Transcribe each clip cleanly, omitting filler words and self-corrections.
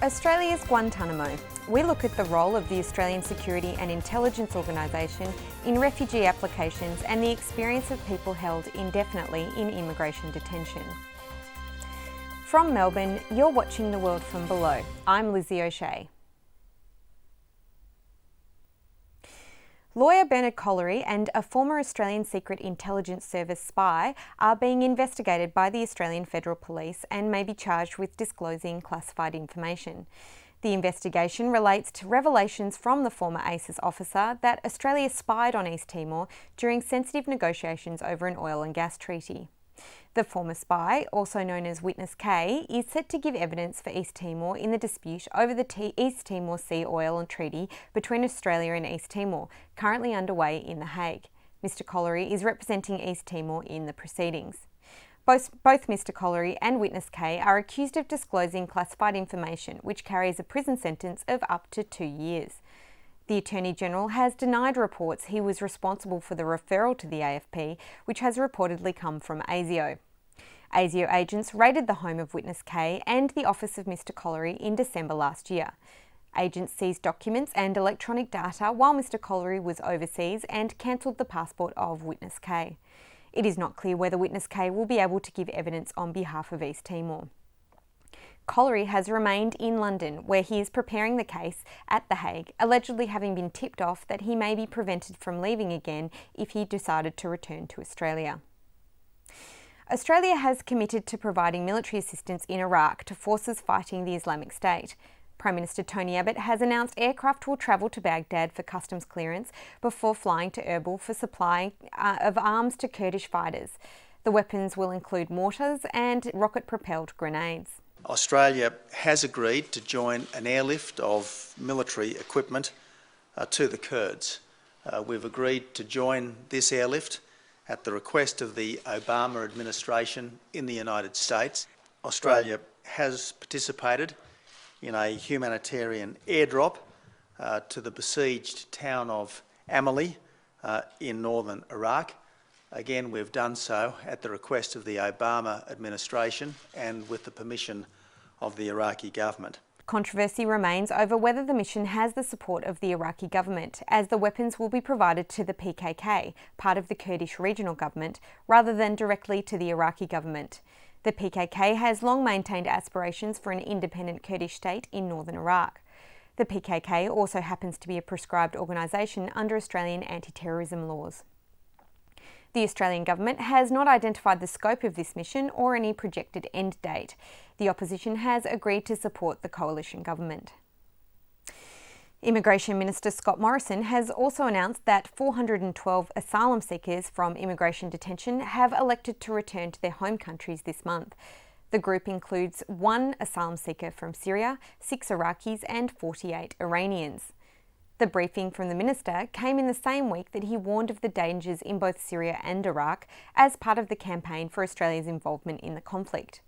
Australia's Guantanamo. We look at the role of the Australian Security and Intelligence Organisation in refugee applications and the experience of people held indefinitely in immigration detention. From Melbourne, you're watching The World from Below. I'm Lizzie O'Shea. Lawyer Bernard Collaery and a former Australian Secret Intelligence Service spy are being investigated by the Australian Federal Police and may be charged with disclosing classified information. The investigation relates to revelations from the former ACES officer that Australia spied on East Timor during sensitive negotiations over an oil and gas treaty. The former spy, also known as Witness K, is set to give evidence for East Timor in the dispute over the East Timor Sea Oil and Treaty between Australia and East Timor, currently underway in The Haugue. Mr Collaery is representing East Timor in the proceedings. Both Mr Collaery and Witness K are accused of disclosing classified information, which carries a prison sentence of up to 2 years. The Attorney-General has denied reports he was responsible for the referral to the AFP, which has reportedly come from ASIO. ASIO agents raided the home of Witness K and the office of Mr Collaery in December last year. Agents seized documents and electronic data while Mr Collaery was overseas and cancelled the passport of Witness K. It is not clear whether Witness K will be able to give evidence on behalf of East Timor. Collaery has remained in London, where he is preparing the case at The Haugue, allegedly having been tipped off that he may be prevented from leaving again if he decided to return to Australia. Australia has committed to providing military assistance in Iraq to forces fighting the Islamic State. Prime Minister Tony Abbott has announced aircraft will travel to Baghdad for customs clearance before flying to Erbil for supply of arms to Kurdish fighters. The weapons will include mortars and rocket-propelled grenades. Australia has agreed to join an airlift of military equipment to the Kurds. We've agreed to join this airlift at the request of the Obama administration in the United States. Australia has participated in a humanitarian airdrop to the besieged town of Amali in northern Iraq. Again, we've done so at the request of the Obama administration and with the permission of the Iraqi government. Controversy remains over whether the mission has the support of the Iraqi government, as the weapons will be provided to the PKK, part of the Kurdish regional government, rather than directly to the Iraqi government. The PKK has long maintained aspirations for an independent Kurdish state in northern Iraq. The PKK also happens to be a proscribed organisation under Australian anti-terrorism laws. The Australian government has not identified the scope of this mission or any projected end date. The opposition has agreed to support the coalition government. Immigration Minister Scott Morrison has also announced that 412 asylum seekers from immigration detention have elected to return to their home countries this month. The group includes 1 asylum seeker from Syria, 6 Iraqis and 48 Iranians. The briefing from the minister came in the same week that he warned of the dangers in both Syria and Iraq as part of the campaign for Australia's involvement in the conflict.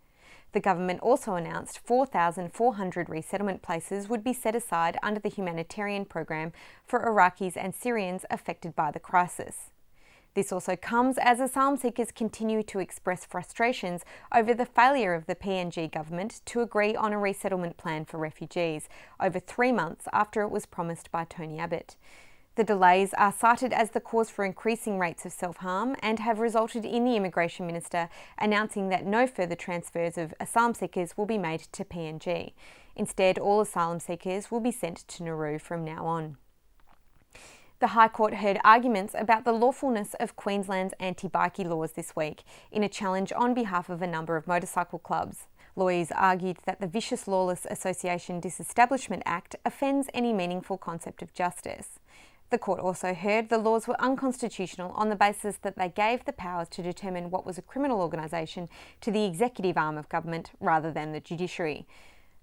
The government also announced 4,400 resettlement places would be set aside under the humanitarian program for Iraqis and Syrians affected by the crisis. This also comes as asylum seekers continue to express frustrations over the failure of the PNG government to agree on a resettlement plan for refugees over 3 months after it was promised by Tony Abbott. The delays are cited as the cause for increasing rates of self-harm and have resulted in the Immigration Minister announcing that no further transfers of asylum seekers will be made to PNG. Instead, all asylum seekers will be sent to Nauru from now on. The High Court heard arguments about the lawfulness of Queensland's anti-bikie laws this week in a challenge on behalf of a number of motorcycle clubs. Lawyers argued that the Vicious Lawless Association Disestablishment Act offends any meaningful concept of justice. The court also heard the laws were unconstitutional on the basis that they gave the powers to determine what was a criminal organisation to the executive arm of government rather than the judiciary.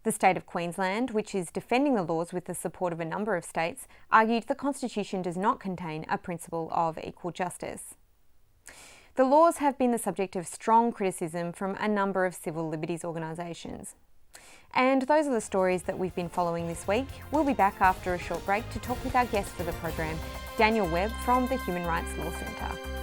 The state of Queensland, which is defending the laws with the support of a number of states, argued the Constitution does not contain a principle of equal justice. The laws have been the subject of strong criticism from a number of civil liberties organisations. And those are the stories that we've been following this week. We'll be back after a short break to talk with our guest for the program, Daniel Webb from the Human Rights Law Centre.